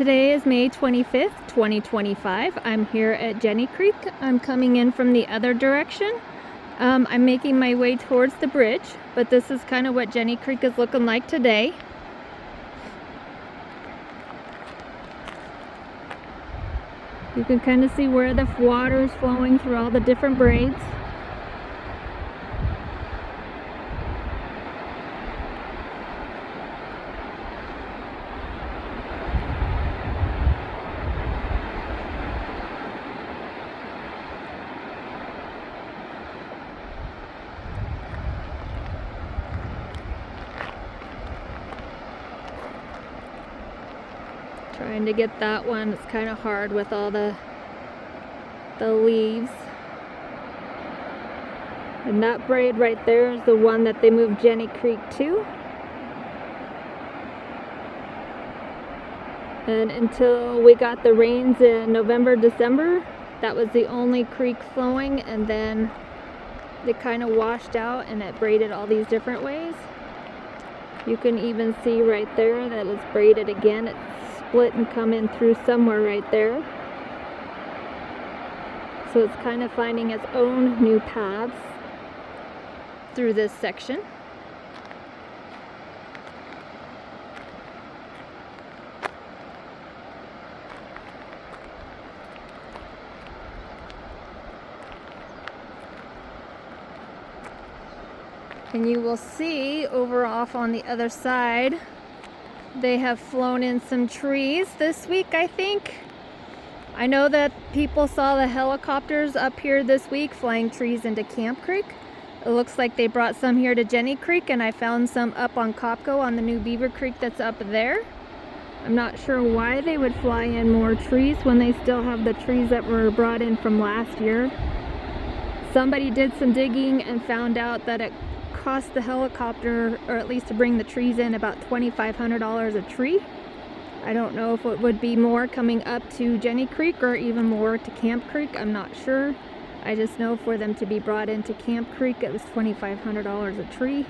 Today is May 25th, 2025. I'm here at Jenny Creek. I'm coming in from the other direction. I'm making my way towards the bridge, but this is kind of what Jenny Creek is looking like today. You can kind of see where the water is flowing through all the different braids. Trying to get that one. It's kind of hard with all the leaves. And that braid right there is the one that they moved Jenny Creek to. And until we got the rains in November, December, that was the only creek flowing, and then it kind of washed out and it braided all these different ways. You can even see right there that it's braided again. It's split and come in through somewhere right there. So it's kind of finding its own new paths through this section. And you will see over off on the other side, they have flown in some trees this week, I think. I know that people saw the helicopters up here this week flying trees into Camp Creek. It looks like they brought some here to Jenny Creek, and I found some up on Copco on the new Beaver Creek that's up there. I'm not sure why they would fly in more trees when they still have the trees that were brought in from last year. Somebody did some digging and found out that it cost the helicopter, or at least to bring the trees in, about $2,500 a tree. I don't know if it would be more coming up to Jenny Creek or even more to Camp Creek. I'm not sure. I just know for them to be brought into Camp Creek, it was $2,500 a tree.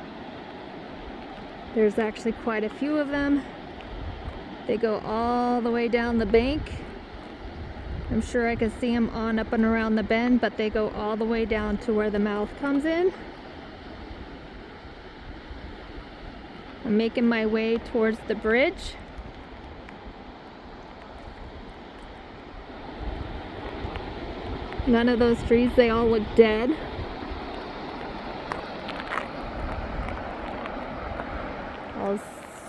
There's actually quite a few of them. They go all the way down the bank. I'm sure I can see them on up and around the bend, but they go all the way down to where the mouth comes in. I'm making my way towards the bridge. None of those trees, they all look dead. I'll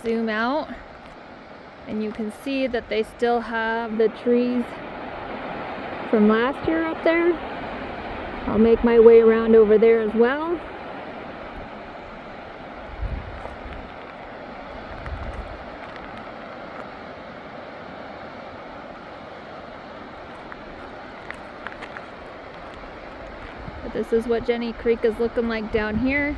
zoom out and you can see that they still have the trees from last year up there. I'll make my way around over there as well. But this is what Jenny Creek is looking like down here.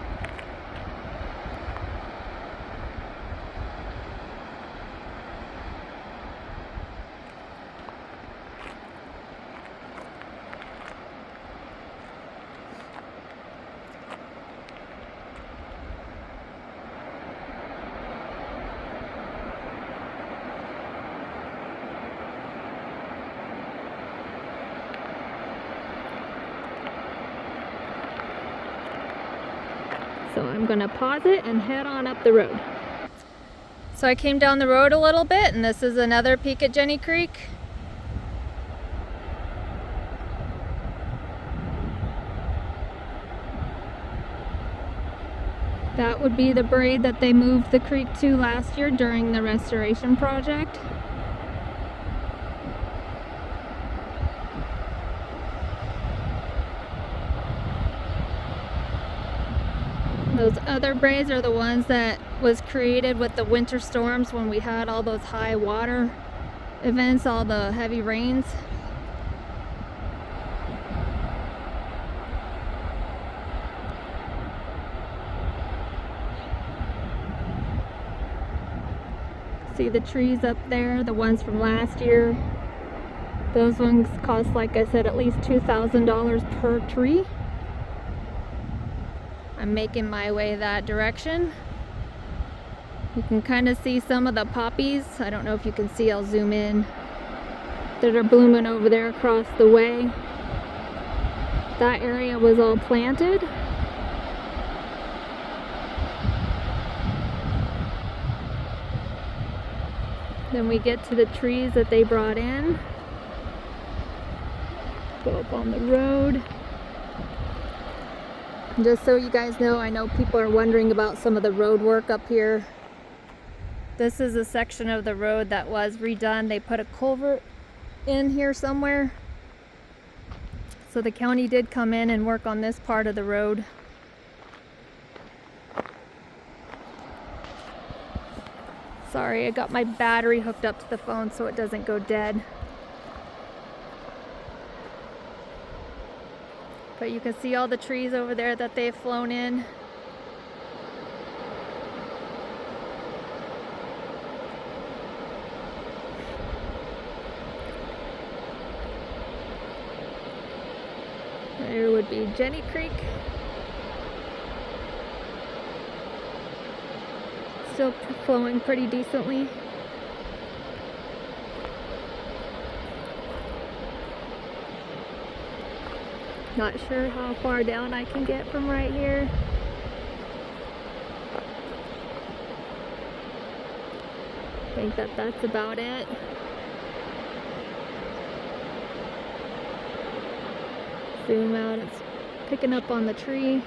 So I'm gonna pause it and head on up the road. So I came down the road a little bit, and this is another peek at Jenny Creek. That would be the braid that they moved the creek to last year during the restoration project. Those other braids are the ones that was created with the winter storms when we had all those high water events, all the heavy rains. See the trees up there, the ones from last year. Those ones cost, like I said, at least $2,000 per tree. I'm making my way that direction. You can kind of see some of the poppies. I don't know if you can see, I'll zoom in, that are blooming over there across the way. That area was all planted. Then we get to the trees that they brought in. Go up on the road. And just so you guys know, I know people are wondering about some of the road work up here. This is a section of the road that was redone. They put a culvert in here somewhere. So the county did come in and work on this part of the road. Sorry, I got my battery hooked up to the phone so it doesn't go dead. But you can see all the trees over there that they've flown in. There would be Jenny Creek. Still flowing pretty decently. Not sure how far down I can get from right here. I think that's about it. Zoom out, it's picking up on the tree.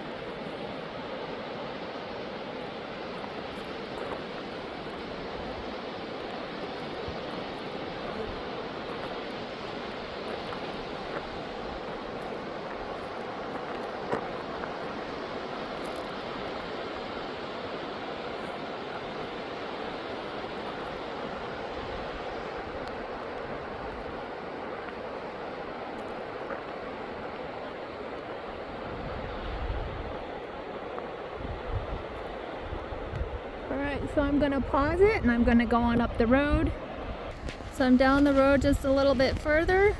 Alright, so I'm going to pause it and I'm going to go on up the road. So I'm down the road just a little bit further.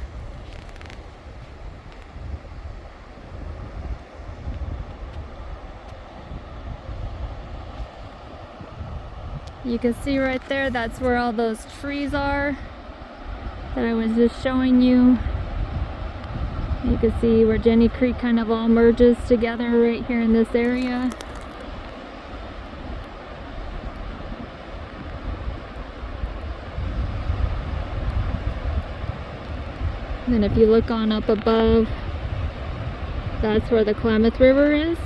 You can see right there, that's where all those trees are that I was just showing you. You can see where Jenny Creek kind of all merges together right here in this area. And if you look on up above, that's where the Klamath River is.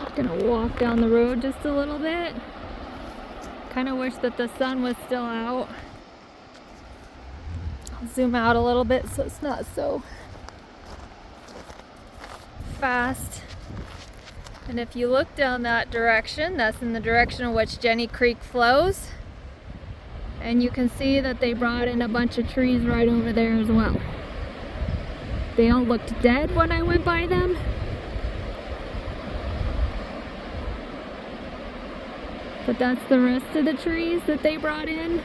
I'm gonna walk down the road just a little bit. Kind of wish that the sun was still out. I'll zoom out a little bit so it's not so fast. And if you look down that direction, that's in the direction in which Jenny Creek flows. And you can see that they brought in a bunch of trees right over there as well. They all looked dead when I went by them. But that's the rest of the trees that they brought in.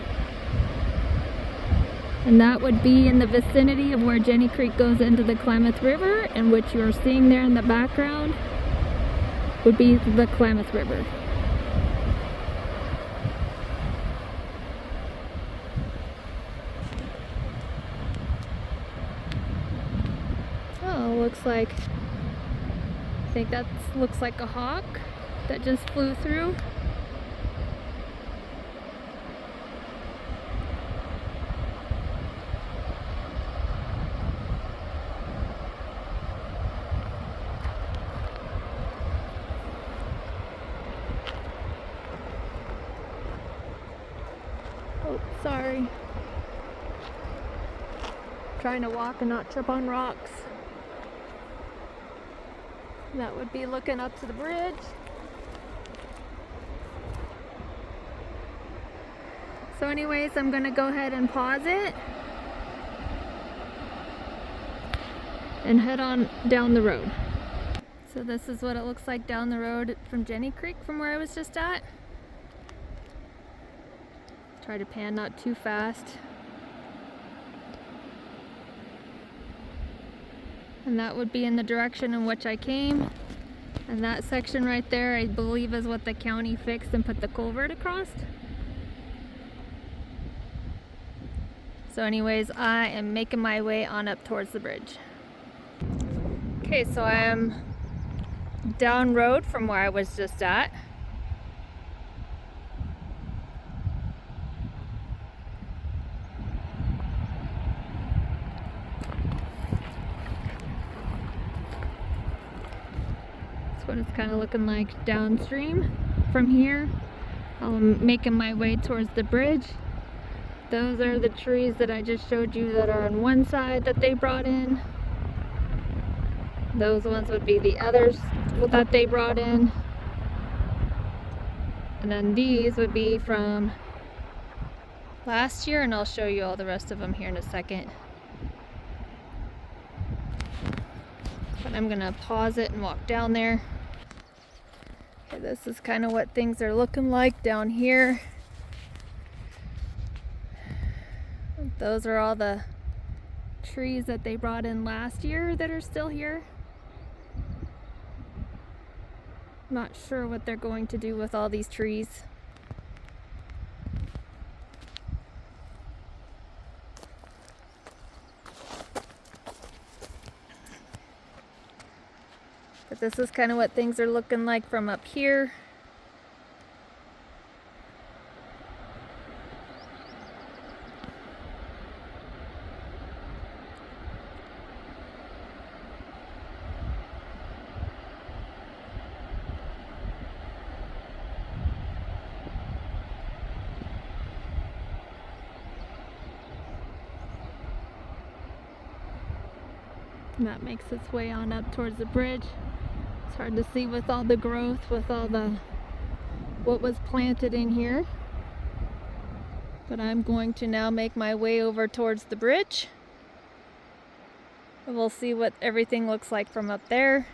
And that would be in the vicinity of where Jenny Creek goes into the Klamath River, and what you're seeing there in the background would be the Klamath River. Looks like, I think that looks like a hawk that just flew through. Oh, sorry. Trying to walk and not trip on rocks. That would be looking up to the bridge. So anyways, I'm gonna go ahead and pause it and head on down the road. So this is what it looks like down the road from Jenny Creek from where I was just at. Try to pan not too fast. And that would be in the direction in which I came. And that section right there, I believe, is what the county fixed and put the culvert across. So anyways, I am making my way on up towards the bridge. Okay, so I am down road from where I was just at. That's what it's kind of looking like downstream from here. I'm making my way towards the bridge. Those are the trees that I just showed you that are on one side that they brought in. Those ones would be the others that they brought in. And then these would be from last year, and I'll show you all the rest of them here in a second. But I'm gonna pause it and walk down there. Okay, this is kind of what things are looking like down here. Those are all the trees that they brought in last year that are still here. Not sure what they're going to do with all these trees. But this is kind of what things are looking like from up here. And that makes its way on up towards the bridge. It's hard to see with all the growth, with all the what was planted in here. But I'm going to now make my way over towards the bridge. And we'll see what everything looks like from up there.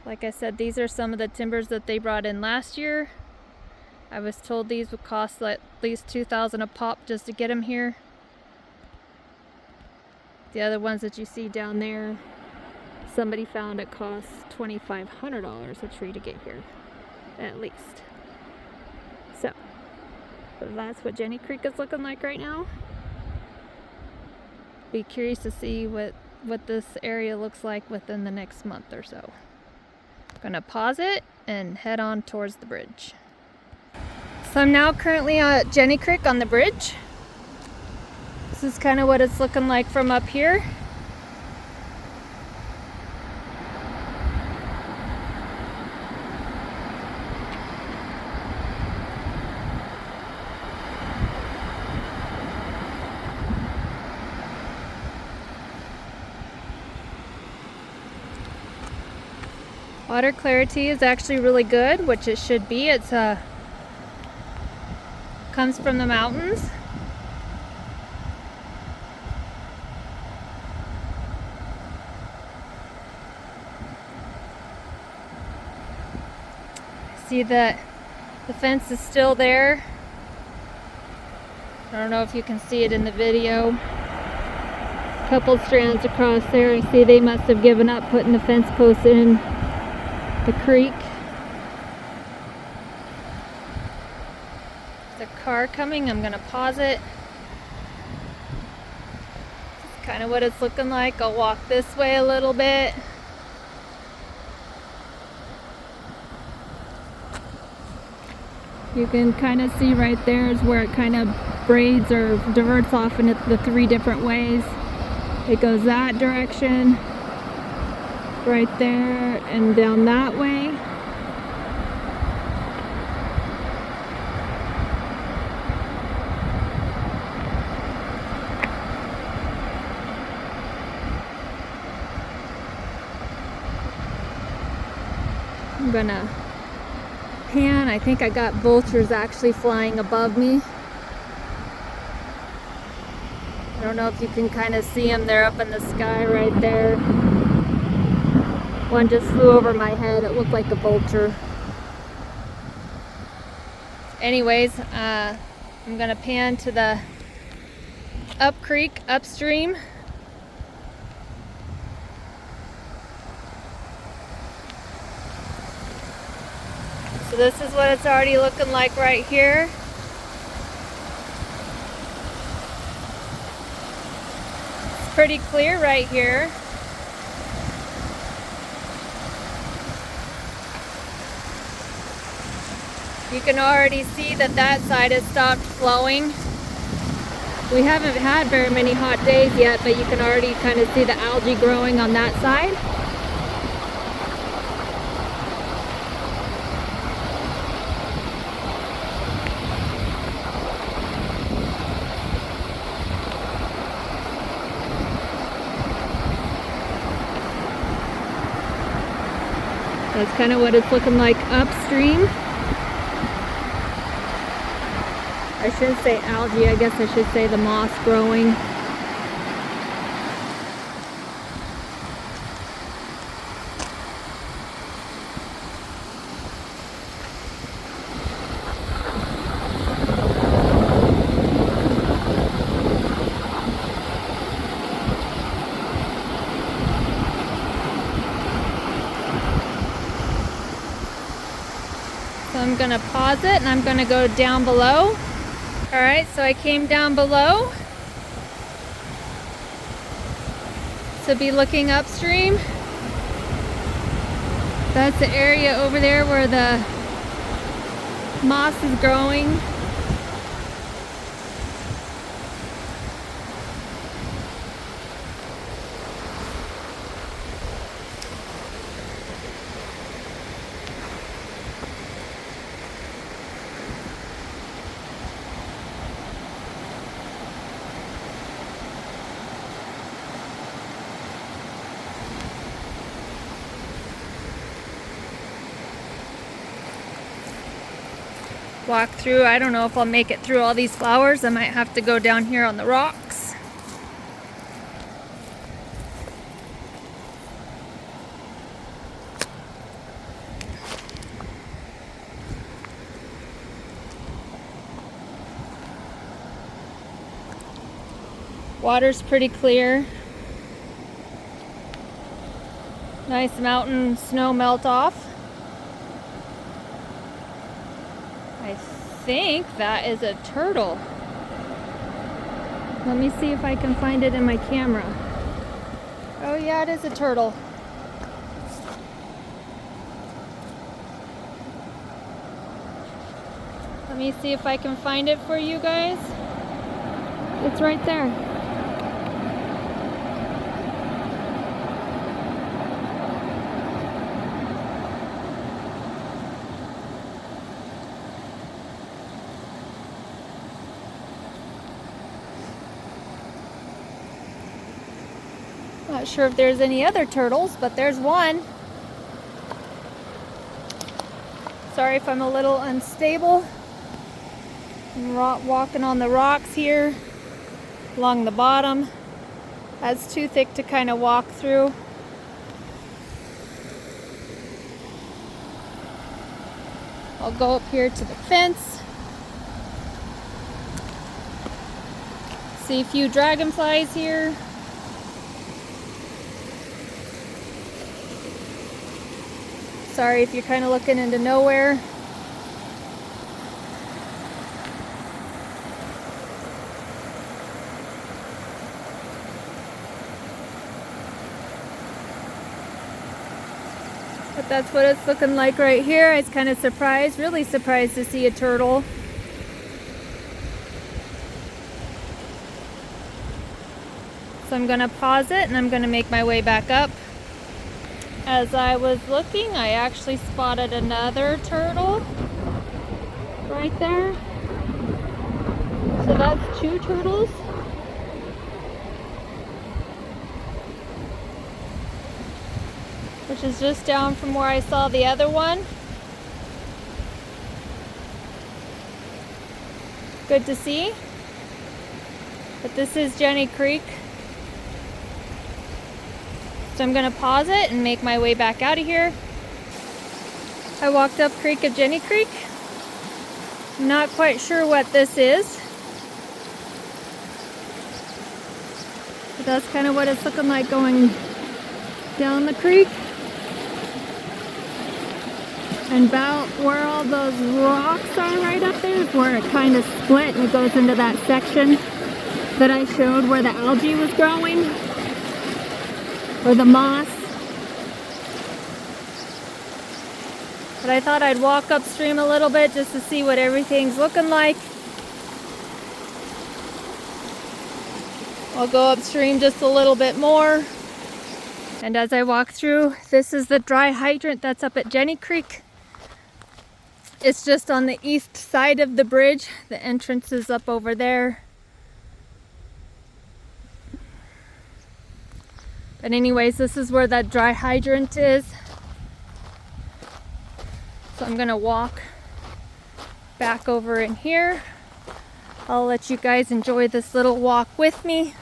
Like I said, these are some of the timbers that they brought in last year. I was told these would cost at least $2,000 a pop just to get them here. The other ones that you see down there, somebody found it costs $2,500 a tree to get here, at least. So that's what Jenny Creek is looking like right now. Be curious to see what this area looks like within the next month or so. I'm gonna pause it and head on towards the bridge. So I'm now currently at Jenny Creek on the bridge. This is kind of what it's looking like from up here. Water clarity is actually really good, which it should be. It's comes from the mountains. See that the fence is still there. I don't know if you can see it in the video. A couple strands across there. I see they must have given up putting the fence posts in the creek. There's a car coming. I'm gonna pause it. This is kind of what it's looking like. I'll walk this way a little bit. You can kind of see right there is where it kind of braids or diverts off in the three different ways. It goes that direction, right there, and down that way. I'm gonna pan. I think I got vultures actually flying above me. I don't know if you can kind of see them. They're up in the sky right there. One just flew over my head. It looked like a vulture. Anyways, I'm gonna pan to the up creek, upstream. So this is what it's already looking like right here. It's pretty clear right here. You can already see that that side has stopped flowing. We haven't had very many hot days yet, but you can already kind of see the algae growing on that side. That's kind of what it's looking like upstream. I shouldn't say algae, I guess I should say the moss growing. So I'm gonna pause it and I'm gonna go down below. All right, so I came down below to be looking upstream. That's the area over there where the moss is growing. Walk through. I don't know if I'll make it through all these flowers. I might have to go down here on the rocks. Water's pretty clear. Nice mountain snow melt off. I think that is a turtle. Let me see if I can find it in my camera. Oh yeah, it is a turtle. Let me see if I can find it for you guys. It's right there. Not sure if there's any other turtles, but there's one. Sorry if I'm a little unstable. I'm walking on the rocks here along the bottom. That's too thick to kind of walk through. I'll go up here to the fence. See a few dragonflies here. Sorry if you're kind of looking into nowhere. But that's what it's looking like right here. I was kind of surprised, really surprised to see a turtle. So I'm gonna pause it and I'm gonna make my way back up. As I was looking, I actually spotted another turtle right there. So that's two turtles. Which is just down from where I saw the other one. Good to see. But this is Jenny Creek. So I'm gonna pause it and make my way back out of here. I walked up Creek of Jenny Creek. I'm not quite sure what this is. But that's kind of what it's looking like going down the creek. And about where all those rocks are right up there is where it kind of split and it goes into that section that I showed where the algae was growing, or the moss. But I thought I'd walk upstream a little bit just to see what everything's looking like. I'll go upstream just a little bit more. And as I walk through, this is the dry hydrant that's up at Jenny Creek. It's just on the east side of the bridge. The entrance is up over there. But anyways, this is where that dry hydrant is. So I'm gonna walk back over in here. I'll let you guys enjoy this little walk with me.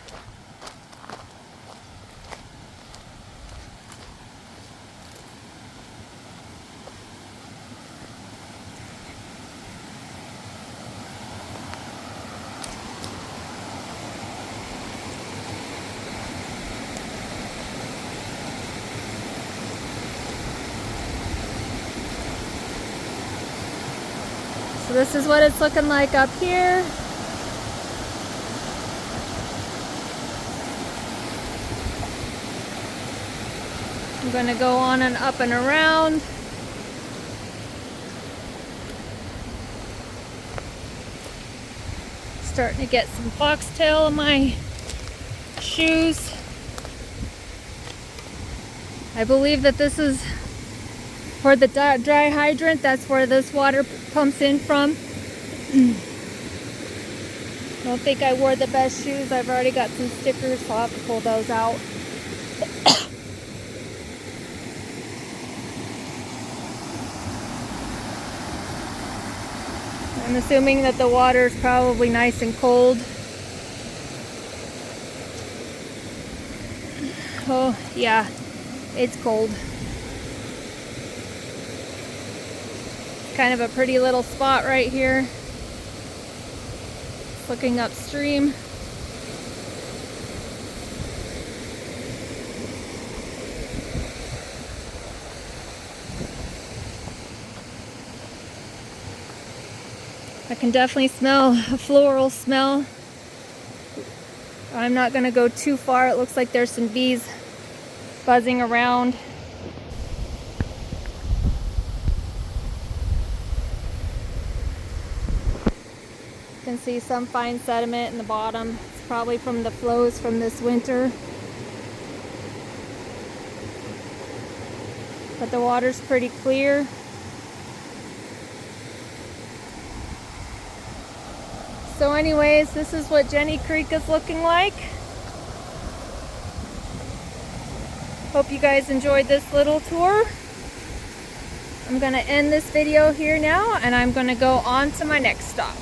So this is what it's looking like up here. I'm going to go on and up and around. Starting to get some foxtail on my shoes. I believe that this is for the dry hydrant. That's where this water pumps in from. Don't think I wore the best shoes. I've already got some stickers, so I'll have to pull those out. I'm assuming that the water is probably nice and cold. Oh yeah, it's cold. Kind of a pretty little spot right here. Looking upstream. I can definitely smell a floral smell. I'm not going to go too far. It looks like there's some bees buzzing around. You can see some fine sediment in the bottom. It's probably from the flows from this winter. But the water's pretty clear. So anyways, this is what Jenny Creek is looking like. Hope you guys enjoyed this little tour. I'm going to end this video here now, and I'm going to go on to my next stop.